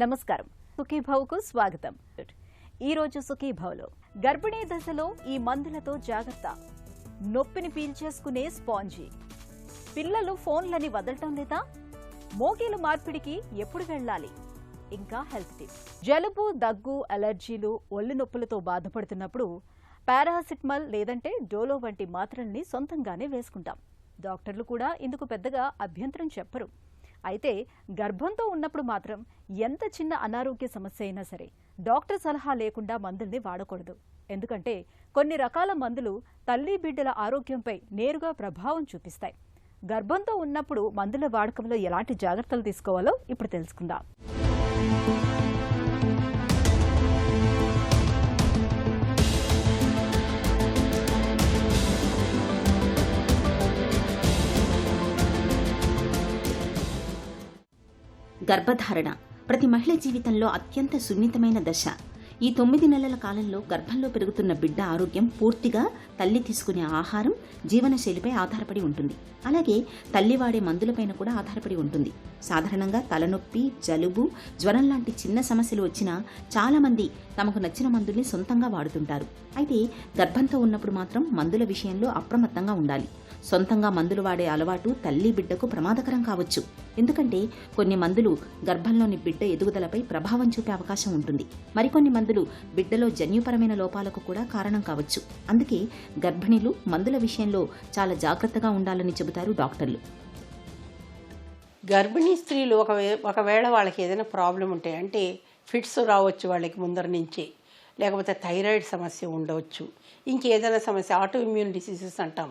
నమస్కారం. సుఖీభవకు స్వాగతం. ఈ రోజు సుఖీభవలో గర్భిణీ దశలో ఈ మందులతో జాగ్రత్త, నొప్పిని పీల్చేసుకునే స్పాంజీ, పిల్లలు ఫోన్లని వదలటం లేదా, మోగీలు మార్పిడికి ఎప్పుడు వెళ్ళాలి, ఇంకా హెల్త్ టిప్స్. జలుబు, దగ్గు, అలర్జీలు, ఒళ్ళు నొప్పులతో బాధపడుతున్నప్పుడు పారాసిటమాల్ లేదంటే డోలో వంటి మాత్రల్ని సొంతంగానే వేసుకుంటాం. డాక్టర్లు కూడా ఇందుకు పెద్దగా అభ్యంతరం చెప్పరు. అయితే గర్భంతో ఉన్నప్పుడు మాత్రం ఎంత చిన్న అనారోగ్య సమస్య అయినా సరే డాక్టర్ సలహా లేకుండా మందుల్ని వాడకూడదు. ఎందుకంటే కొన్ని రకాల మందులు తల్లి బిడ్డల ఆరోగ్యంపై నేరుగా ప్రభావం చూపిస్తాయి. గర్భంతో ఉన్నప్పుడు మందుల వాడకంలో ఎలాంటి జాగ్రత్తలు తీసుకోవాలో ఇప్పుడు తెలుసుకుందాం. గర్భధారణ ప్రతి మహిళ జీవితంలో అత్యంత సున్నితమైన దశ. ఈ 9 నెలల కాలంలో గర్భంలో పెరుగుతున్న బిడ్డ ఆరోగ్యం పూర్తిగా తల్లి తీసుకునే ఆహారం, జీవనశైలిపై ఆధారపడి ఉంటుంది. అలాగే తల్లి వాడే మందులపైన కూడా ఆధారపడి ఉంటుంది. సాధారణంగా తలనొప్పి, జలుబు, జ్వరం లాంటి చిన్న సమస్యలు వచ్చినా చాలామంది తమకు నచ్చిన మందుల్ని సొంతంగా వాడుతుంటారు. అయితే గర్భంతో ఉన్నప్పుడు మాత్రం మందుల విషయంలో అప్రమత్తంగా ఉండాలి. సొంతంగా మందులు వాడే అలవాటు తల్లి బిడ్డకు ప్రమాదకరం కావచ్చు. ఎందుకంటే కొన్ని మందులు గర్భంలోని బిడ్డ ఎదుగుదలపై ప్రభావం చూపే అవకాశం ఉంటుంది. మరికొన్ని మందులు బిడ్డలో జన్యుపరమైన లోపాలకు కూడా కారణం కావచ్చు. అందుకే గర్భిణీలు మందుల విషయంలో చాలా జాగ్రత్తగా ఉండాలని చెబుతారు డాక్టర్లు. గర్భిణీ స్త్రీలు ఒకవేళ వాళ్ళకి ఏదైనా ప్రాబ్లం ఉంటే, అంటే ఫిట్స్ రావచ్చు వాళ్ళకి ముందర నుంచి, లేకపోతే థైరాయిడ్ సమస్య ఉండవచ్చు, ఇంకేదైనా సమస్య, ఆటో ఇమ్యూన్ డిసీజెస్ అంటాం,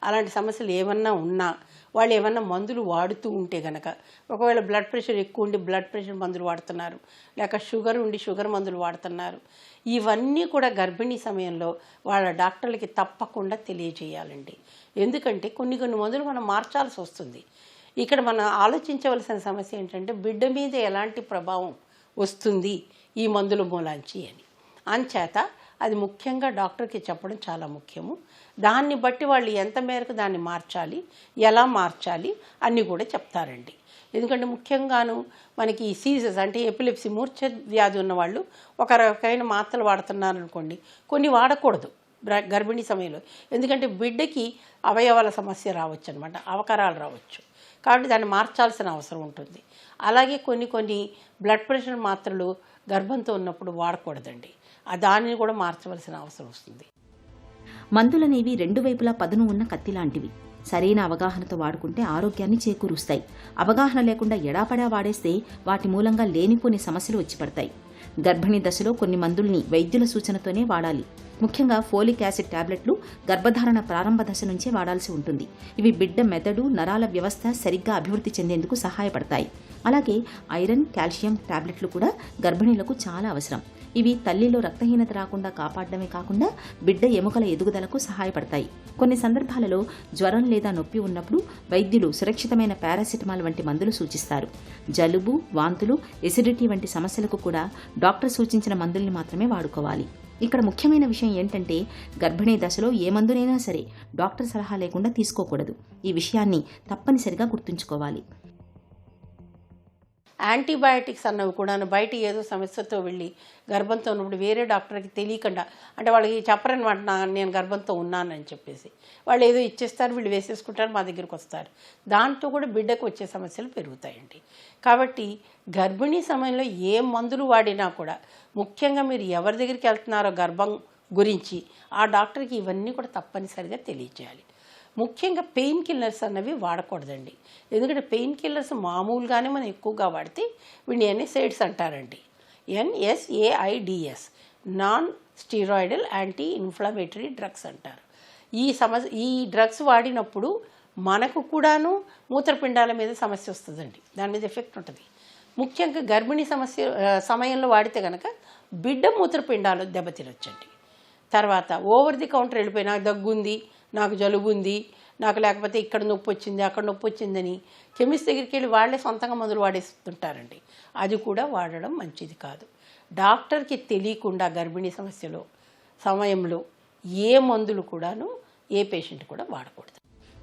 అలాంటి సమస్యలు ఏమన్నా ఉన్నా వాళ్ళు ఏమన్నా మందులు వాడుతూ ఉంటే గనక, ఒకవేళ బ్లడ్ ప్రెషర్ ఎక్కువ ఉండి బ్లడ్ ప్రెషర్ మందులు వాడుతున్నారు, లేక షుగర్ ఉండి షుగర్ మందులు వాడుతున్నారు, ఇవన్నీ కూడా గర్భిణీ సమయంలో వాళ్ళ డాక్టర్లకి తప్పకుండా తెలియజేయాలండి. ఎందుకంటే కొన్ని మందులు మనం మార్చాల్సి వస్తుంది. ఇక్కడ మనం ఆలోచించవలసిన సమస్య ఏంటంటే బిడ్డ మీద ఎలాంటి ప్రభావం వస్తుంది ఈ మందుల మూలాంచి అని. అంచేత అది ముఖ్యంగా డాక్టర్కి చెప్పడం చాలా ముఖ్యము. దాన్ని బట్టి వాళ్ళు ఎంత మేరకు దాన్ని మార్చాలి, ఎలా మార్చాలి అన్నీ కూడా చెప్తారండి. ఎందుకంటే ముఖ్యంగాను మనకి ఈ సీజర్స్ అంటే ఎపిలెప్సీ, మూర్ఛ వ్యాధి ఉన్నవాళ్ళు ఒక రకమైన మాత్రలు వాడుతున్నారనుకోండి, కొన్ని వాడకూడదు గర్భిణీ సమయంలో. ఎందుకంటే బిడ్డకి అవయవాల సమస్య రావచ్చు అనమాట, అవకరాలు రావచ్చు. కాబట్టి దాన్ని మార్చాల్సిన అవసరం ఉంటుంది. అలాగే కొన్ని బ్లడ్ ప్రెషర్ మాత్రలు గర్భంతో ఉన్నప్పుడు వాడకూడదండి, దానిని కూడా మార్చవలసిన అవసరం వస్తుంది. మందులనేవి రెండు వైపులా పదును ఉన్న కత్తి లాంటివి. సరైన అవగాహనతో వాడుకుంటే ఆరోగ్యాన్ని చేకూరుస్తాయి. అవగాహన లేకుండా ఎడాపడా వాడేస్తే వాటి మూలంగా లేనిపోని సమస్యలు వచ్చి పడతాయి. గర్భిణీ దశలో కొన్ని మందుల్ని వైద్యుల సూచనతోనే వాడాలి. ముఖ్యంగా ఫోలిక్ యాసిడ్ టాబ్లెట్లు గర్భధారణ ప్రారంభ దశ నుంచే వాడాల్సి ఉంటుంది. ఇవి బిడ్డ మెదడు, నరాల వ్యవస్థ సరిగ్గా అభివృద్ధి చెందేందుకు సహాయపడతాయి. అలాగే ఐరన్, కాల్షియం టాబ్లెట్లు కూడా గర్భిణీలకు చాలా అవసరం. ఇవి తల్లిలో రక్తహీనత రాకుండా కాపాడడమే కాకుండా బిడ్డ ఎముకల ఎదుగుదలకు సహాయపడతాయి. కొన్ని సందర్భాలలో జ్వరం లేదా నొప్పి ఉన్నప్పుడు వైద్యులు సురక్షితమైన పారాసిటమాల్ వంటి మందులు సూచిస్తారు. జలుబు, వాంతులు, ఎసిడిటీ వంటి సమస్యలకు కూడా డాక్టర్ సూచించిన మందుల్ని మాత్రమే వాడుకోవాలి. ఇక్కడ ముఖ్యమైన విషయం ఏంటంటే గర్భిణీ దశలో ఏ మందునైనా సరే డాక్టర్ సలహా లేకుండా తీసుకోకూడదు. ఈ విషయాన్ని తప్పనిసరిగా గుర్తుంచుకోవాలి. యాంటీబయాటిక్స్ అన్నవి కూడా బయట ఏదో సమస్యతో వెళ్ళి గర్భంతో ఉన్నప్పుడు వేరే డాక్టర్కి తెలియకుండా, అంటే వాళ్ళకి చెప్పరనమాట నేను గర్భంతో ఉన్నానని చెప్పేసి, వాళ్ళు ఏదో ఇచ్చేస్తారు, వీళ్ళు వేసేసుకుంటారు, మా దగ్గరికి వస్తారు. దాంతో కూడా బిడ్డకు వచ్చే సమస్యలు పెరుగుతాయండి. కాబట్టి గర్భిణీ సమయంలో ఏ మందులు వాడినా కూడా ముఖ్యంగా మీరు ఎవరి దగ్గరికి వెళ్తున్నారో గర్భం గురించి ఆ డాక్టర్కి ఇవన్నీ కూడా తప్పనిసరిగా తెలియజేయాలి. ముఖ్యంగా పెయిన్ కిల్లర్స్ అన్నవి వాడకూడదండి. ఎందుకంటే పెయిన్ కిల్లర్స్ మామూలుగానే మనం ఎక్కువగా వాడితే వీడిని ఎన్ఎస్ఐడ్స్ అంటారండి. NSAIDs, non steroidal anti inflammatory drugs అంటారు. ఈ డ్రగ్స్ వాడినప్పుడు మనకు కూడాను మూత్రపిండాల మీద సమస్య వస్తుందండి, దాని మీద ఎఫెక్ట్ ఉంటుంది. ముఖ్యంగా గర్భిణీ సమయంలో వాడితే కనుక బిడ్డ మూత్రపిండాలు దెబ్బతినొచ్చండి. తర్వాత ఓవర్ ది కౌంటర్ వెళ్ళిపోయి నాకు దగ్గుంది, నాకు జలుబు ఉంది, నాకు లేకపోతే ఇక్కడ నొప్పి వచ్చింది, అక్కడ నొప్పి వచ్చిందని కెమిస్ట్ దగ్గరికి వెళ్ళి వాళ్ళే సొంతంగా మందులు వాడేస్తుంటారండి. అది కూడా వాడడం మంచిది కాదు. డాక్టర్కి తెలియకుండా గర్భిణీ సమయంలో ఏ మందులు కూడాను ఏ పేషెంట్ కూడా వాడకూడదు.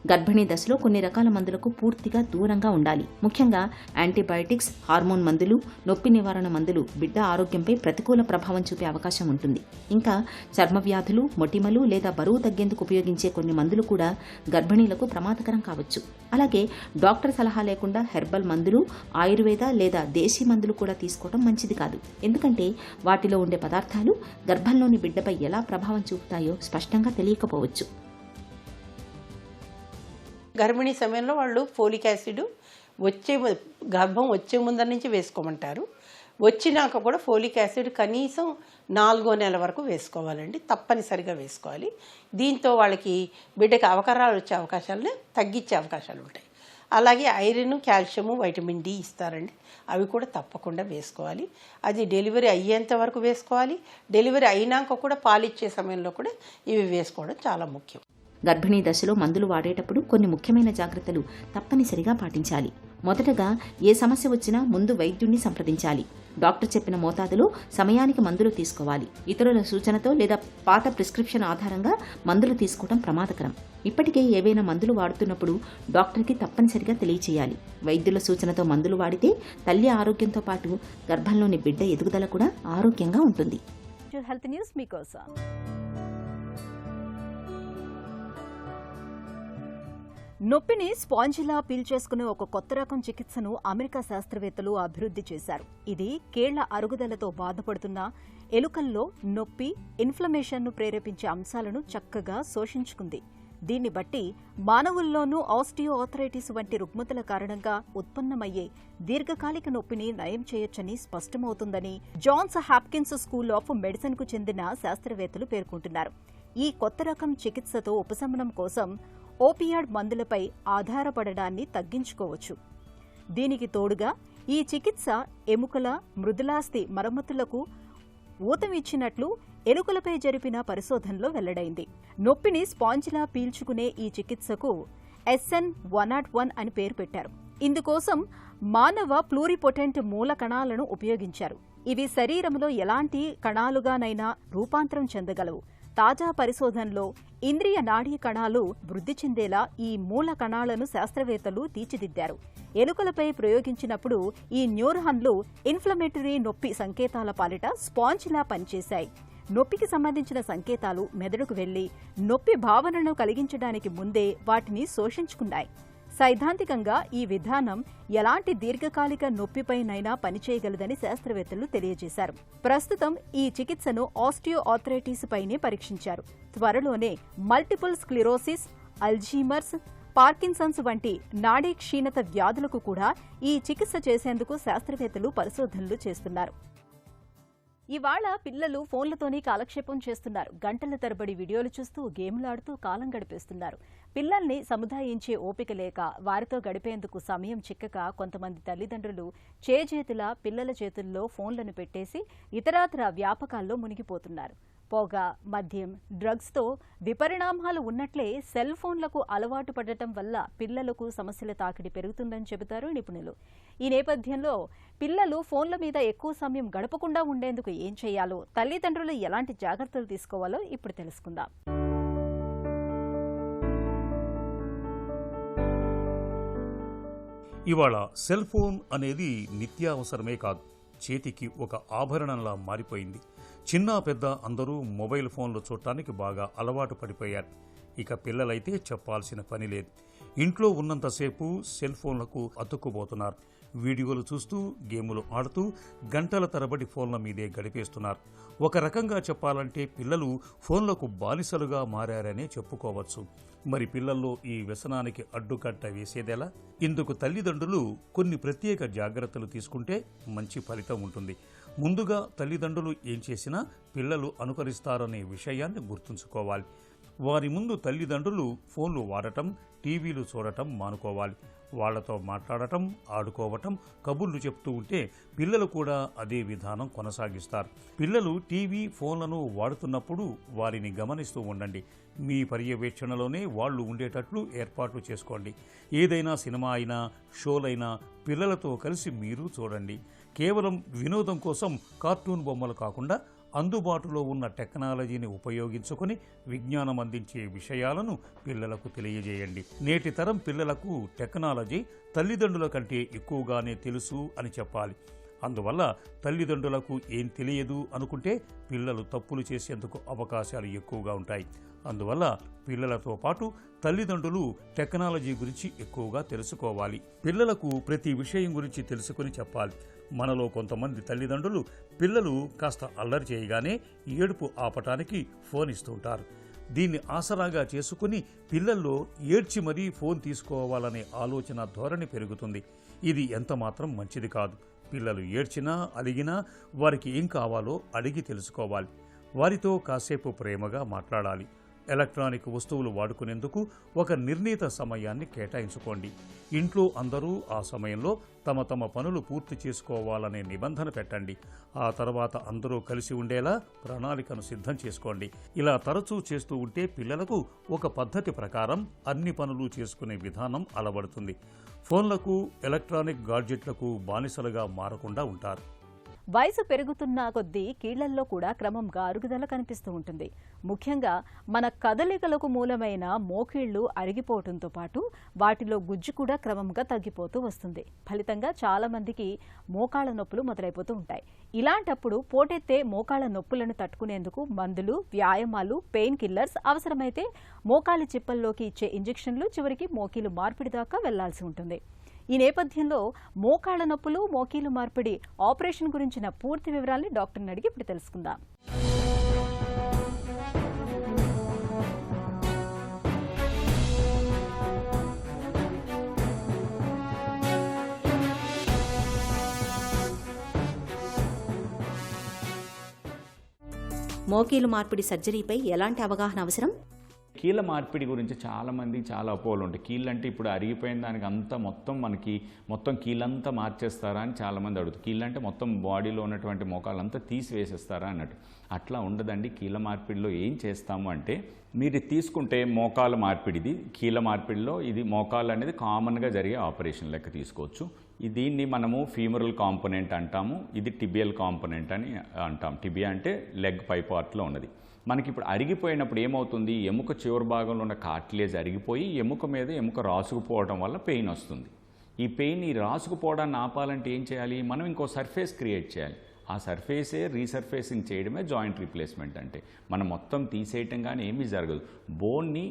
గర్భిణీ దశలో కొన్ని రకాల మందులకు పూర్తిగా దూరంగా ఉండాలి. ముఖ్యంగా యాంటీబయాటిక్స్, హార్మోన్ మందులు, నొప్పి నివారణ మందులు బిడ్డ ఆరోగ్యంపై ప్రతికూల ప్రభావం చూపే అవకాశం ఉంటుంది. ఇంకా చర్మ వ్యాధులు, మొటిమలు లేదా బరువు తగ్గేందుకు ఉపయోగించే కొన్ని మందులు కూడా గర్భిణీలకు ప్రమాదకరం కావచ్చు. అలాగే డాక్టర్ సలహా లేకుండా హెర్బల్ మందులు, ఆయుర్వేద లేదా దేశీ మందులు కూడా తీసుకోవడం మంచిది కాదు. ఎందుకంటే వాటిలో ఉండే పదార్థాలు గర్భంలోని బిడ్డపై ఎలా ప్రభావం చూపుతాయో స్పష్టంగా తెలియకపోవచ్చు. గర్భిణీ సమయంలో వాళ్ళు ఫోలిక్ యాసిడ్ గర్భం వచ్చే ముందర నుంచి వేసుకోమంటారు. వచ్చినాక కూడా ఫోలిక్ యాసిడ్ కనీసం 4వ నెల వరకు వేసుకోవాలండి, తప్పనిసరిగా వేసుకోవాలి. దీంతో వాళ్ళకి బిడ్డకి అవకరాలు వచ్చే అవకాశాలను తగ్గించే అవకాశాలు ఉంటాయి. అలాగే ఐరన్, కాల్షియము, వైటమిన్ డి ఇస్తారండి, అవి కూడా తప్పకుండా వేసుకోవాలి. అది డెలివరీ అయ్యేంత వరకు వేసుకోవాలి. డెలివరీ అయినాక కూడా పాలిచ్చే సమయంలో కూడా ఇవి వేసుకోవడం చాలా ముఖ్యం. గర్భిణీ దశలో మందులు వాడేటప్పుడు కొన్ని ముఖ్యమైన జాగ్రత్తలు తప్పనిసరిగా పాటించాలి. మొదటగా ఏ సమస్య వచ్చినా ముందు వైద్యుణ్ణి సంప్రదించాలి. డాక్టర్ చెప్పిన మోతాదులో సమయానికి మందులు తీసుకోవాలి. ఇతరుల సూచనతో లేదా పాత ప్రిస్క్రిప్షన్ ఆధారంగా మందులు తీసుకోవడం ప్రమాదకరం. ఇప్పటికే ఏవైనా మందులు వాడుతున్నప్పుడు డాక్టర్కి తప్పనిసరిగా తెలియచేయాలి. వైద్యుల సూచనతో మందులు వాడితే తల్లి ఆరోగ్యంతో పాటు గర్భంలోని బిడ్డ ఎదుగుదల కూడా ఆరోగ్యంగా ఉంటుంది. హెల్త్ న్యూస్ మీకోసం. నొప్పిని స్పాంజిలా పీల్చేసుకునే ఒక కొత్త రకం చికిత్సను అమెరికా శాస్త్రవేత్తలు అభివృద్ధి చేశారు. ఇది కేళ్ల అరుగుదలతో బాధపడుతున్న ఎలుకల్లో నొప్పి, ఇన్ఫ్లమేషన్ను ప్రేరేపించే అంశాలను చక్కగా శోషించుకుంది. దీన్ని బట్టి మానవుల్లోనూ ఆస్టియోఆర్థరైటిస్ వంటి రుగ్మతల కారణంగా ఉత్పన్నమయ్యే దీర్ఘకాలిక నొప్పిని నయం చేయొచ్చని స్పష్టమవుతుందని Johns Hopkins school of medicine కు చెందిన శాస్త్రవేత్తలు పేర్కొంటున్నారు. ఈ కొత్త రకం చికిత్సతో ఉపశమనం కోసం ఓపియాడ్ మందులపై ఆధారపడడాన్ని తగ్గించుకోవచ్చు. దీనికి తోడుగా ఈ చికిత్స ఎముకల, మృదులాస్థి మరమ్మతులకు ఊతం ఇచ్చినట్లు ఎలుకలపై జరిపిన పరిశోధనలో వెల్లడైంది. నొప్పిని స్పాంజిలా పీల్చుకునే ఈ చికిత్సకు SN101 అని పేరు పెట్టారు. ఇందుకోసం మానవ ప్లూరిపొటెంట్ మూల కణాలను ఉపయోగించారు. ఇవి శరీరంలో ఎలాంటి కణాలుగానైనా రూపాంతరం చెందగలవు. తాజా పరిశోధనలో ఇంద్రియ నాడీ కణాలు వృద్ధి చెందేలా ఈ మూల కణాలను శాస్త్రవేత్తలు తీర్చిదిద్దారు. ఎలుకలపై ప్రయోగించినప్పుడు ఈ న్యూరాన్లు ఇన్ఫ్లమేటరీ నొప్పి సంకేతాల పాలిట స్పాంజిలా పనిచేశాయి. నొప్పికి సంబంధించిన సంకేతాలు మెదడుకు వెళ్లి నొప్పి భావనను కలిగించడానికి ముందే వాటిని శోషించుకున్నాయి. సైద్ధాంతికంగా ఈ విధానం ఎలాంటి దీర్ఘకాలిక నొప్పిపైనైనా పనిచేయగలదని శాస్త్రవేత్తలు తెలియజేశారు. ప్రస్తుతం ఈ చికిత్సను ఆస్టియోఆర్థరైటిస్ పైనే పరీక్షించారు. త్వరలోనే మల్టిపుల్ స్క్లిరోసిస్, అల్జీమర్స్, పార్కిన్సన్స్ వంటి నాడీ క్షీణత వ్యాధులకు కూడా ఈ చికిత్స చేసేందుకు శాస్త్రవేత్తలు పరిశోధనలు చేస్తున్నారు. ఇవాళ పిల్లలు ఫోన్లతోనే కాలక్షేపం చేస్తున్నారు. గంటల తరబడి వీడియోలు చూస్తూ, గేమ్లాడుతూ కాలం గడిపేస్తున్నారు. పిల్లల్ని సముదాయించే ఓపిక లేక, వారితో గడిపేందుకు సమయం చిక్కక కొంతమంది తల్లిదండ్రులు చేజేతులా పిల్లల చేతుల్లో ఫోన్లను పెట్టేసి ఇతరాతర వ్యాపకాల్లో మునిగిపోతున్నారు. పొగ, మద్యం, డ్రగ్స్తో విపరిణామాలు ఉన్నట్లే సెల్ ఫోన్లకు అలవాటు పడటం వల్ల పిల్లలకు సమస్యల తాకిడి పెరుగుతుందని చెబుతారు నిపుణులు. ఈ నేపథ్యంలో పిల్లలు ఫోన్ల మీద ఎక్కువ సమయం గడపకుండా ఉండేందుకు ఏం చేయాలో, తల్లిదండ్రులు ఎలాంటి జాగ్రత్తలు తీసుకోవాలో ఇప్పుడు తెలుసుకుందాం. ఇవాళ సెల్ ఫోన్ అనేది నిత్యావసరమే కాదు, చేతికి ఒక ఆభరణంలా మారిపోయింది. చిన్న పెద్ద అందరూ మొబైల్ ఫోన్లు చూడటానికి బాగా అలవాటు పడిపోయారు. ఇక పిల్లలైతే చెప్పాల్సిన పని లేదు. ఇంట్లో ఉన్నంతసేపు సెల్ ఫోన్లకు అతుక్కుపోతున్నారు. వీడియోలు చూస్తూ, గేములు ఆడుతూ గంటల తరబడి ఫోన్ల మీదే గడిపేస్తున్నారు. ఒక రకంగా చెప్పాలంటే పిల్లలు ఫోన్లకు బానిసలుగా మారారనే చెప్పుకోవచ్చు. మరి పిల్లల్లో ఈ వ్యసనానికి అడ్డుకట్ట వేసేదెలా? ఇందుకు తల్లిదండ్రులు కొన్ని ప్రత్యేక జాగ్రత్తలు తీసుకుంటే మంచి ఫలితం ఉంటుంది. ముందుగా తల్లిదండ్రులు ఏం చేసినా పిల్లలు అనుకరిస్తారనే విషయాన్ని గుర్తుంచుకోవాలి. వారి ముందు తల్లిదండ్రులు ఫోన్లు వాడటం, టీవీలు చూడటం మానుకోవాలి. వాళ్లతో మాట్లాడటం, ఆడుకోవటం, కబుర్లు చెప్తూ ఉంటే పిల్లలు కూడా అదే విధానం కొనసాగిస్తారు. పిల్లలు టీవీ, ఫోన్లను వాడుతున్నప్పుడు వారిని గమనిస్తూ ఉండండి. మీ పర్యవేక్షణలోనే వాళ్ళు ఉండేటట్లు ఏర్పాట్లు చేసుకోండి. ఏదైనా సినిమా అయినా, షోలైనా పిల్లలతో కలిసి మీరు చూడండి. కేవలం వినోదం కోసం కార్టూన్ బొమ్మలు కాకుండా అందుబాటులో ఉన్న టెక్నాలజీని ఉపయోగించుకొని విజ్ఞానం అందించే విషయాలను పిల్లలకు తెలియజేయండి. నేటి తరం పిల్లలకు టెక్నాలజీ తల్లిదండ్రుల కంటే ఎక్కువగానే తెలుసు అని చెప్పాలి. అందువల్ల తల్లిదండ్రులకు ఏం తెలియదు అనుకుంటే పిల్లలు తప్పులు చేసేందుకు అవకాశాలు ఎక్కువగా ఉంటాయి. అందువల్ల పిల్లలతో పాటు తల్లిదండ్రులు టెక్నాలజీ గురించి ఎక్కువగా తెలుసుకోవాలి. పిల్లలకు ప్రతి విషయం గురించి తెలుసుకుని చెప్పాలి. మనలో కొంతమంది తల్లిదండ్రులు పిల్లలు కాస్త అల్లరి చేయగానే ఏడుపు ఆపటానికి ఫోన్ ఇస్తుంటారు. దీన్ని ఆసరాగా చేసుకుని పిల్లల్లో ఏడ్చి మరీ ఫోన్ తీసుకోవాలనే ఆలోచన ధోరణి పెరుగుతుంది. ఇది ఎంతమాత్రం మంచిది కాదు. పిల్లలు ఏడ్చినా అలిగినా వారికి ఏం కావాలో అడిగి తెలుసుకోవాలి. వారితో కాసేపు ప్రేమగా మాట్లాడాలి. ఎలక్ట్రానిక్ వస్తువులు వాడుకునేందుకు ఒక నిర్ణీత సమయాన్ని కేటాయించుకోండి. ఇంట్లో అందరూ ఆ సమయంలో తమ తమ పనులు పూర్తి చేసుకోవాలనే నిబంధన పెట్టండి. ఆ తర్వాత అందరూ కలిసి ఉండేలా ప్రణాళికను సిద్ధం చేసుకోండి. ఇలా తరచూ చేస్తూ ఉంటే పిల్లలకు ఒక పద్ధతి ప్రకారం అన్ని పనులు చేసుకునే విధానం అలవడుతుంది. ఫోన్లకు, ఎలక్ట్రానిక్ గాడ్జెట్లకు బానిసలుగా మారకుండా ఉంటారు. వయసు పెరుగుతున్న కొద్దీ కీళ్లల్లో కూడా క్రమంగా అరుగుదల కనిపిస్తూ ఉంటుంది. ముఖ్యంగా మన కదలికలకు మూలమైన మోకీళ్లు అరిగిపోవడంతో పాటు వాటిలో గుజ్జు కూడా క్రమంగా తగ్గిపోతూ వస్తుంది. ఫలితంగా చాలా మందికి మోకాళ్ల నొప్పులు మొదలైపోతూ ఉంటాయి. ఇలాంటప్పుడు పోటెత్తే మోకాళ్ల నొప్పులను తట్టుకునేందుకు మందులు, వ్యాయామాలు, పెయిన్ కిల్లర్స్, అవసరమైతే మోకాలి చిప్పల్లోకి ఇచ్చే ఇంజెక్షన్లు, చివరికి మోకీలు మార్పిడి దాకా వెళ్లాల్సి ఉంటుంది. ఈ నేపథ్యంలో మోకాళ్ల నొప్పులు, మోకీలు మార్పిడి ఆపరేషన్ గురించిన పూర్తి వివరాల్ని డాక్టర్ని అడిగి ఇప్పుడు తెలుసుకుందాం. మోకీలు మార్పిడి సర్జరీపై ఎలాంటి అవగాహన అవసరం? కీళ్ళ మార్పిడి గురించి చాలామంది చాలా అపోహలు ఉంటాయి. కీళ్ళు అంటే ఇప్పుడు అరిగిపోయిన దానికి అంతా మొత్తం కీళ్ళంతా మార్చేస్తారా అని చాలామంది అడుగుతారు. కీళ్ళు అంటే మొత్తం బాడీలో ఉన్నటువంటి మోకాలంతా తీసివేసేస్తారా అన్నట్టు. అట్లా ఉండదండి. కీళ్ళ మార్పిడిలో ఏం చేస్తాము అంటే, మీరు తీసుకుంటే మోకాల మార్పిడిది, కీళ్ళ మార్పిడిలో ఇది మోకాలు అనేది కామన్గా జరిగే ఆపరేషన్ లెక్క తీసుకోవచ్చు. దీన్ని మనము ఫీమరల్ కాంపోనెంట్ అంటాము, ఇది టిబియల్ కాంపోనెంట్ అని అంటాం. టిబియా అంటే లెగ్ పై పార్ట్లో ఉన్నది. మనకి ఇప్పుడు అరిగిపోయినప్పుడు ఏమవుతుంది, ఎముక చివరి భాగంలో ఉన్న కార్టిలేజ్ అరిగిపోయి ఎముక మీద ఎముక రాసుకుపోవడం వల్ల పెయిన్ వస్తుంది. ఈ రాసుకుపోవడాన్ని ఆపాలంటే ఏం చేయాలి, మనం ఇంకో సర్ఫేస్ క్రియేట్ చేయాలి. ఆ సర్ఫేసే రీసర్ఫేసింగ్ చేయడమే జాయింట్ రీప్లేస్మెంట్ అంటే. మనం మొత్తం తీసేయటం కానీ ఏమీ జరగదు. బోన్ని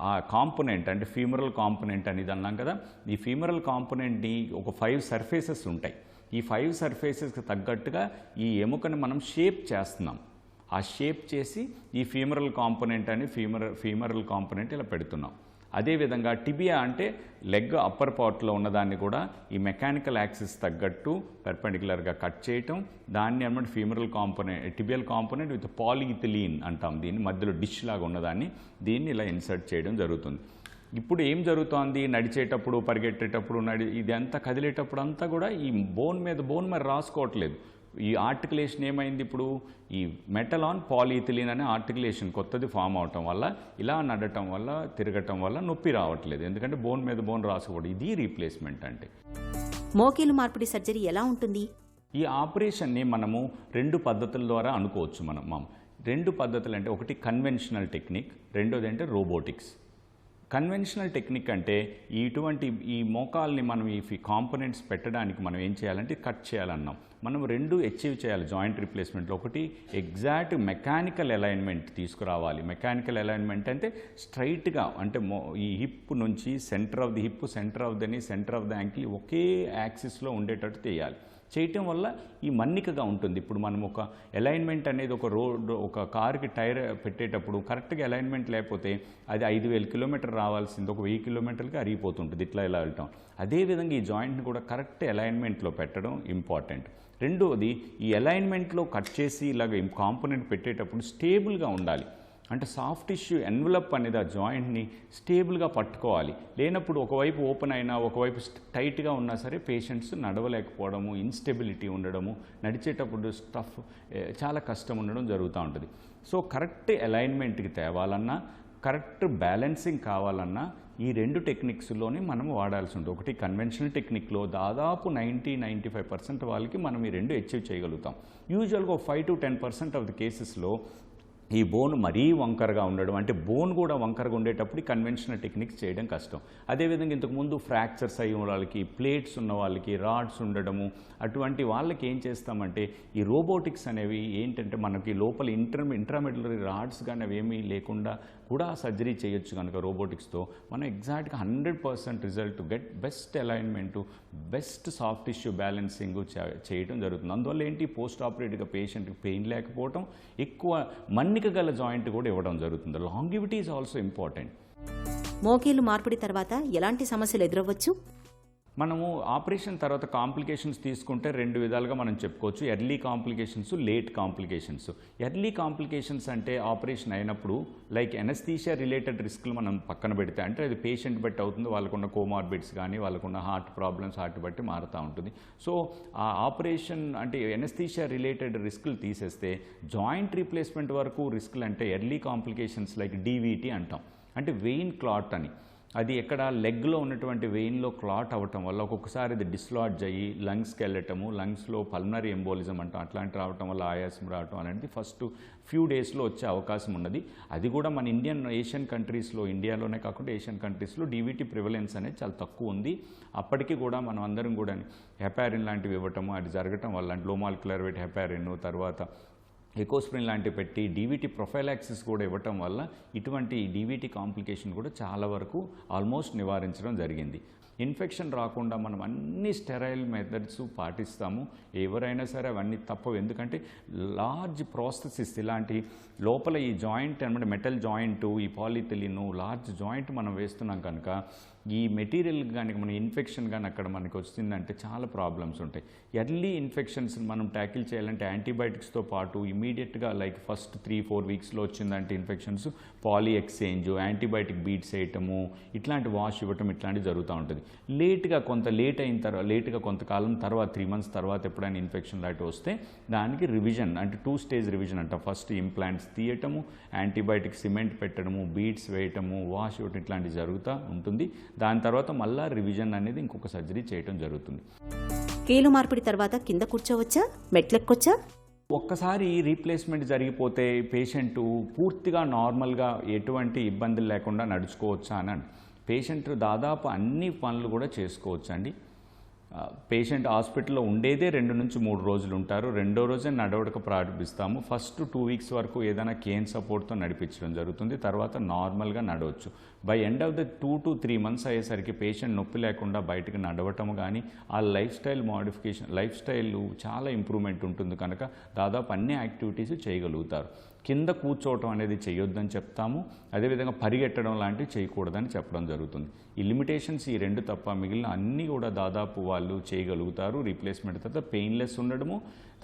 ఆ కాంపోనెంట్ అంటే ఫీమరల్ కాంపోనెంట్ అనేది అన్నాం కదా, ఈ ఫీమరల్ కాంపోనెంట్ని ఒక 5 సర్ఫేసెస్ ఉంటాయి. ఈ 5 సర్ఫేసెస్కి తగ్గట్టుగా ఈ ఎముకను మనం షేప్ చేస్తున్నాం. ఆ షేప్ చేసి ఈ ఫీమరల్ కాంపోనెంట్ అని ఫీమరల్ కాంపోనెంట్ ఇలా పెడుతున్నాం. అదేవిధంగా టిబియా అంటే లెగ్ అప్పర్ పార్ట్లో ఉన్నదాన్ని కూడా ఈ మెకానికల్ యాక్సిస్ తగ్గట్టు పెర్పెండిక్యులర్గా కట్ చేయటం, దాన్ని అన్నమాట femoral component, tibial component with పాలిఇథిలీన్ అంటాం. దీన్ని మధ్యలో డిష్ లాగా ఉన్నదాన్ని దీన్ని ఇలా ఇన్సర్ట్ చేయడం జరుగుతుంది. ఇప్పుడు ఏం జరుగుతోంది, నడిచేటప్పుడు, పరిగెట్టేటప్పుడు, ఇదంతా కదిలేటప్పుడు అంతా కూడా ఈ బోన్ మరి రాసుకోవట్లేదు. ఈ ఆర్టికులేషన్ ఏమైంది, ఇప్పుడు ఈ మెటల్ ఆన్ పాలిఇథిలీన్ అనే ఆర్టికులేషన్ కొత్తది ఫామ్ అవటం వల్ల, ఇలా నడటం వల్ల, తిరగటం వల్ల నొప్పి రావట్లేదు. ఎందుకంటే బోన్ మీద బోన్ రాసుకోవడం. ఇది రీప్లేస్మెంట్ అంటే. మోకీలు మార్పిడి సర్జరీ ఎలా ఉంటుంది? ఈ ఆపరేషన్ని మనము 2 పద్ధతుల ద్వారా అనుకోవచ్చు. మనం 2 పద్ధతులు అంటే, ఒకటి కన్వెన్షనల్ టెక్నిక్, రెండోది అంటే రోబోటిక్స్. కన్వెన్షనల్ టెక్నిక్ అంటే ఈ మోకాల్ని మనం ఈ కాంపోనెంట్స్ పెట్టడానికి మనం ఏం చేయాలంటే కట్ చేయాలన్నాం. మనం 2 అచీవ్ చేయాలి జాయింట్ రీప్లేస్మెంట్లో. ఒకటి ఎగ్జాక్ట్ మెకానికల్ అలైన్మెంట్ తీసుకురావాలి. మెకానికల్ అలైన్మెంట్ అంటే స్ట్రైట్గా, అంటే ఈ హిప్ నుంచి centre of the hip, centre of the ankle ఒకే యాక్సిస్లో ఉండేటట్టు చేయాలి. చేయటం వల్ల ఈ మన్నికగా ఉంటుంది. ఇప్పుడు మనం ఒక అలైన్మెంట్ అనేది ఒక కారుకి టైర్ పెట్టేటప్పుడు కరెక్ట్గా అలైన్మెంట్ లేకపోతే అది 5000 కిలోమీటర్ రావాల్సింది ఒక 1000 కిలోమీటర్లకి అరిగిపోతుంటుంది ఇట్లా ఇలా వెళ్ళటం. అదేవిధంగా ఈ జాయింట్ని కూడా కరెక్ట్ అలైన్మెంట్లో పెట్టడం ఇంపార్టెంట్. రెండోది, ఈ అలైన్మెంట్లో కట్ చేసి ఇలాగ కాంపోనెంట్ పెట్టేటప్పుడు స్టేబుల్గా ఉండాలి. అంటే సాఫ్ట్ టిష్యూ ఎన్వలప్ అనేది ఆ జాయింట్ని స్టేబుల్గా పట్టుకోవాలి. లేనప్పుడు ఒకవైపు ఓపెన్ అయినా ఒకవైపు టైట్గా ఉన్నా సరే పేషెంట్స్ నడవలేకపోవడము, ఇన్స్టెబిలిటీ ఉండడము, నడిచేటప్పుడు చాలా కష్టం ఉండడం జరుగుతూ ఉంటుంది. సో కరెక్ట్ అలైన్మెంట్కి తేవాలన్నా, కరెక్ట్ బ్యాలెన్సింగ్ కావాలన్నా ఈ 2 టెక్నిక్స్లోనే మనం వాడాల్సి ఉంటుంది. ఒకటి కన్వెన్షనల్ టెక్నిక్లో దాదాపు 90-95% వాళ్ళకి మనం ఈ 2 అచీవ్ చేయగలుగుతాం. యూజువల్గా 5 to 10% ఆఫ్ ది కేసెస్లో ఈ బోన్ మరీ వంకరగా ఉండడం, అంటే బోన్ కూడా వంకరగా ఉండేటప్పుడు కన్వెన్షనల్ టెక్నిక్స్ చేయడం కష్టం. అదేవిధంగా ఇంతకుముందు ఫ్రాక్చర్స్ అయ్యే వాళ్ళకి, ప్లేట్స్ ఉన్న వాళ్ళకి, రాడ్స్ ఉండడము, అటువంటి వాళ్ళకి ఏం చేస్తామంటే ఈ రోబోటిక్స్ అనేవి ఏంటంటే మనకి లోపల ఇంట్రామెడ్యులరీ రాడ్స్ కానీ అవేమీ లేకుండా కూడా సర్జరీ చేయొచ్చు కనుక రోబోటిక్స్తో మనం ఎగ్జాక్ట్గా 100% result get best alignment, best soft tissue balancing చేయడం జరుగుతుంది. అందువల్ల ఏంటి, పోస్ట్ ఆపరేటివ్గా పేషెంట్కి పెయిన్ లేకపోవడం, ఎక్కువ మన్నిక గల జాయింట్ కూడా ఇవ్వడం జరుగుతుంది. Longevity is also important. మోకాలు మార్పిడి తర్వాత ఎలాంటి సమస్యలు ఎదురవ్వచ్చు? మనము ఆపరేషన్ తర్వాత కాంప్లికేషన్స్ తీసుకుంటే 2 విధాలుగా మనం చెప్పుకోవచ్చు. Early complications, late complications. Early complications అంటే ఆపరేషన్ అయినప్పుడు లైక్ ఎనస్థీషియా రిలేటెడ్ రిస్క్లు మనం పక్కన పెడితే, అంటే అది పేషెంట్ బట్టి అవుతుంది, వాళ్ళకున్న కోమార్బిడ్స్ కానీ వాళ్ళకున్న హార్ట్ ప్రాబ్లమ్స్ హార్ట్ బట్టి మారుతూ ఉంటుంది. సో ఆ ఆపరేషన్ అంటే ఎనస్థీషియా రిలేటెడ్ రిస్క్లు తీసేస్తే జాయింట్ రీప్లేస్మెంట్ వరకు రిస్క్లు అంటే ఎర్లీ కాంప్లికేషన్స్ లైక్ డీవీటీ అంటాం, అంటే వెయిన్ క్లాట్ అని. అది ఎక్కడ లెగ్లో ఉన్నటువంటి వెయిన్లో క్లాట్ అవ్వటం వల్ల ఒక్కొక్కసారి అది డిస్లాడ్జ్ అయ్యి లంగ్స్కి వెళ్ళటము, లంగ్స్లో పల్మనరీ ఎంబోలిజం అంటాం, అట్లాంటి రావటం వల్ల ఆయాసం రావటం అనేది ఫస్ట్ ఫ్యూ డేస్లో వచ్చే అవకాశం ఉన్నది. అది కూడా మన ఏషియన్ కంట్రీస్లో, ఇండియాలోనే కాకుండా ఏషియన్ కంట్రీస్లో డీవీటీ ప్రివలెన్స్ అనేది చాలా తక్కువ ఉంది. అప్పటికీ కూడా మనం అందరం కూడా హెపారిన్ లాంటివి ఇవ్వటము, అది జరగటం వల్ల అంటే లో మాలిక్యులర్ వెయిట్ హెపారిన్, తర్వాత ఎకోస్ప్రిన్ లాంటివి పెట్టి డీవీటీ ప్రొఫైలాక్సిస్ కూడా ఇవ్వటం వల్ల ఇటువంటి డీవీటీ కాంప్లికేషన్ కూడా చాలా వరకు ఆల్మోస్ట్ నివారించడం జరిగింది. ఇన్ఫెక్షన్ రాకుండా మనం అన్ని స్టెరైల్ మెథడ్స్ పాటిస్తాము. ఎవరైనా సరే అవన్నీ తప్పవు. ఎందుకంటే లార్జ్ ప్రాసెసెస్ ఇలాంటి లోపల ఈ జాయింట్ అనమాట మెటల్ జాయింట్, ఈ పాలిథిలిన్ లార్జ్ జాయింట్ మనం వేస్తున్నాం కనుక ఈ మెటీరియల్ కానీ మన ఇన్ఫెక్షన్ కానీ అక్కడ మనకి వచ్చిందంటే చాలా ప్రాబ్లమ్స్ ఉంటాయి. ఎర్లీ ఇన్ఫెక్షన్స్ మనం ట్యాకిల్ చేయాలంటే యాంటీబయాటిక్స్తో పాటు ఇమీడియట్గా లైక్ ఫస్ట్ 3-4 వీక్స్లో వచ్చిందంటే infections poly exchange, antibiotic beads వేయటము, ఇట్లాంటి వాష్ ఇవ్వటం ఇట్లాంటివి జరుగుతూ ఉంటుంది. లేట్గా కొంతకాలం తర్వాత 3 months తర్వాత ఎప్పుడైనా ఇన్ఫెక్షన్ లాంటివి వస్తే దానికి రివిజన్ అంటే 2 stage రివిజన్ అంటాం. ఫస్ట్ ఇంప్లాంట్స్ తీయటము, యాంటీబయాటిక్ సిమెంట్ పెట్టడము, బీట్స్ వేయటము, వాష్ ఇవ్వటం ఇట్లాంటివి జరుగుతూ ఉంటుంది. దాని తర్వాత మళ్ళీ రివిజన్ అనేది ఇంకొక సర్జరీ చేయడం జరుగుతుంది. కీలు మార్పిడి తర్వాత కింద కూర్చోవచ్చా, మెట్లెక్కొచ్చా? ఒక్కసారి రీప్లేస్మెంట్ జరిగిపోతే పేషెంట్ పూర్తిగా నార్మల్గా ఎటువంటి ఇబ్బందులు లేకుండా నడుచుకోవచ్చా అని పేషెంట్ దాదాపు అన్ని పనులు కూడా చేసుకోవచ్చండి. పేషెంట్ హాస్పిటల్లో ఉండేదే 2 నుంచి 3 రోజులు ఉంటారు. 2వ రోజే నడవడక ప్రారంభిస్తాము. ఫస్ట్ 2 weeks వరకు ఏదైనా కేన్ సపోర్ట్తో నడిపించడం జరుగుతుంది. తర్వాత నార్మల్గా నడవచ్చు. By end of the 2 to 3 months అయ్యేసరికి పేషెంట్ నొప్పి లేకుండా బయటకు నడవటం కానీ ఆ లైఫ్ స్టైల్ చాలా ఇంప్రూవ్మెంట్ ఉంటుంది కనుక దాదాపు అన్ని యాక్టివిటీస్ చేయగలుగుతారు. కింద కూర్చోవటం అనేది చేయొద్దని చెప్తాము. అదేవిధంగా పరిగెట్టడం లాంటివి చేయకూడదని చెప్పడం జరుగుతుంది. ఈ లిమిటేషన్స్ ఈ 2 తప్ప మిగిలిన అన్నీ కూడా దాదాపు వాళ్ళు చేయగలుగుతారు. రీప్లేస్మెంట్ తర్వాత పెయిన్లెస్ ఉండడము,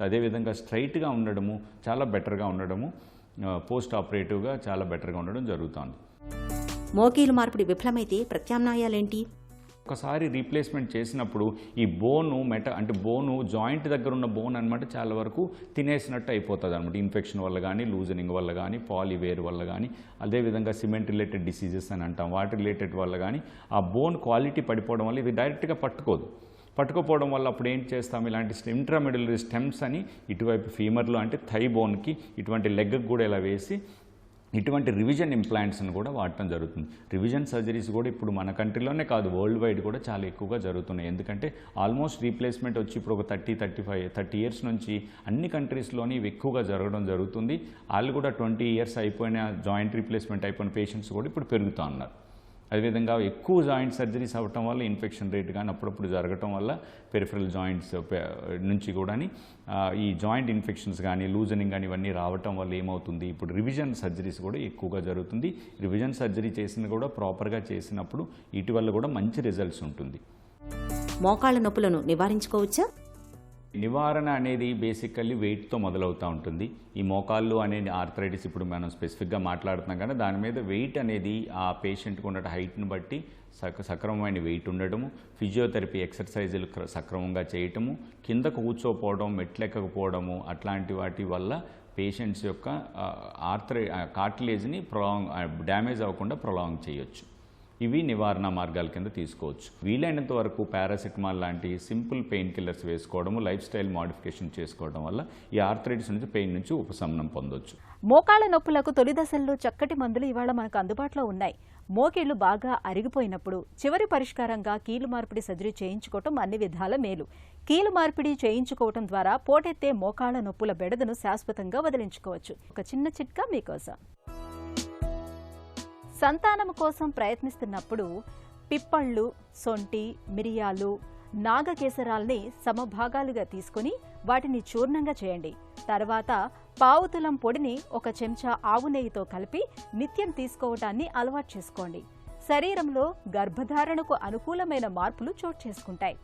అదేవిధంగా స్ట్రైట్గా ఉండడము, చాలా బెటర్గా ఉండడము, పోస్ట్ ఆపరేటివ్గా చాలా బెటర్గా ఉండడం జరుగుతుంది. మోకీలు మార్పిడి విఫలమైతే ప్రత్యామ్నాయాలేంటి? ఒకసారి రీప్లేస్మెంట్ చేసినప్పుడు ఈ బోను జాయింట్ దగ్గర ఉన్న బోన్ అనమాట చాలా వరకు తినేసినట్టు అయిపోతుంది అనమాట. ఇన్ఫెక్షన్ వల్ల కానీ, లూజనింగ్ వల్ల కానీ, పాలివేర్ వల్ల కానీ, అదేవిధంగా సిమెంట్ రిలేటెడ్ డిసీజెస్ అని అంటాం, వాటి రిలేటెడ్ వల్ల కానీ ఆ బోన్ క్వాలిటీ పడిపోవడం వల్ల ఇది డైరెక్ట్గా పట్టుకోపోవడం వల్ల అప్పుడు ఏం చేస్తాం, ఇలాంటి ఇంట్రామెడ్యులరీ స్టెమ్స్ అని ఇటువైపు ఫీమర్లో అంటే థై బోన్కి, ఇటువంటి లెగ్కి కూడా ఇలా వేసి ఇటువంటి రివిజన్ ఇంప్లాంట్స్ని కూడా వాడటం జరుగుతుంది. రివిజన్ సర్జరీస్ కూడా ఇప్పుడు మన కంట్రీలోనే కాదు, వరల్డ్ వైడ్ కూడా చాలా ఎక్కువగా జరుగుతున్నాయి. ఎందుకంటే ఆల్మోస్ట్ రీప్లేస్మెంట్ వచ్చి ఇప్పుడు ఒక 30 years నుంచి అన్ని కంట్రీస్లోని ఇవి ఎక్కువగా జరగడం జరుగుతుంది. వాళ్ళు కూడా 20 years అయిపోయిన జాయింట్ రీప్లేస్మెంట్ అయిపోయిన పేషెంట్స్ కూడా ఇప్పుడు పెరుగుతూ ఉన్నారు. అదేవిధంగా ఎక్కువ జాయింట్ సర్జరీస్ అవ్వటం వల్ల ఇన్ఫెక్షన్ రేట్ కానీ అప్పుడప్పుడు జరగటం వల్ల పెరిఫరల్ జాయింట్స్ నుంచి కూడా ఈ జాయింట్ ఇన్ఫెక్షన్స్ కానీ, లూజనింగ్ కానీ ఇవన్నీ రావటం వల్ల ఏమవుతుంది, ఇప్పుడు రివిజన్ సర్జరీస్ కూడా ఎక్కువగా జరుగుతుంది. రివిజన్ సర్జరీ చేసిన కూడా ప్రాపర్గా చేసినప్పుడు వీటి వల్ల కూడా మంచి రిజల్ట్స్ ఉంటుంది. మోకాళ్ళ నొప్పులను నివారించుకోవచ్చా? నివారణ అనేది బేసికల్లీ వెయిట్తో మొదలవుతూ ఉంటుంది. ఈ మోకాళ్ళు అనేది ఆర్థరైటిస్ ఇప్పుడు మనం స్పెసిఫిక్గా మాట్లాడుతున్నాం కానీ దాని మీద వెయిట్ అనేది ఆ పేషెంట్కి ఉన్న హైట్ని బట్టి సక్రమమైన వెయిట్ ఉండడము, ఫిజియోథెరపీ ఎక్సర్సైజులు సక్రమంగా చేయటము, కిందకు కూర్చోపోవడం, మెట్లెక్కకపోవడము అట్లాంటి వాటి వల్ల పేషెంట్స్ యొక్క కార్టిలేజ్ని డ్యామేజ్ అవ్వకుండా ప్రొలాంగ్ చేయొచ్చు. ఇవి నివారణ మార్గాల కింద తీసుకోవచ్చు. వీలైనంత వరకు పారాసిటమాల్ లాంటి సింపుల్ పెయిన్ కిల్లర్స్ వేసుకోవడము, లైఫ్ స్టైల్ మాడిఫికేషన్ చేసుకోవడం వల్ల ఈ ఆర్థరైటిస్ నుంచి పెయిన్ నుంచి ఉపశమనం పొందొచ్చు. మోకాళ్ల నొప్పులకు తొలి దశల్లో చక్కటి మందులు ఇవాళ మనకు అందుబాటులో ఉన్నాయి. మోకీళ్లు బాగా అరిగిపోయినప్పుడు చివరి పరిష్కారంగా కీలు మార్పిడి సర్జరీ చేయించుకోవటం అన్ని విధాల మేలు. కీలు మార్పిడి చేయించుకోవటం ద్వారా పోటెత్తే మోకాళ్ల నొప్పుల బెడదను శాశ్వతంగా వదిలించుకోవచ్చు. ఒక చిన్న చిట్కా మీకోసం. సంతానం కోసం ప్రయత్నిస్తున్నప్పుడు పిప్పళ్ళు, సొంటి, మిరియాలు, నాగకేసరాల్ని సమభాగాలుగా తీసుకుని వాటిని చూర్ణంగా చేయండి. తర్వాత పావుతులం పొడిని 1 చెంచా ఆవు నెయ్యితో కలిపి నిత్యం తీసుకోవటాన్ని అలవాటు చేసుకోండి. శరీరంలో గర్భధారణకు అనుకూలమైన మార్పులు చోటు చేసుకుంటాయి.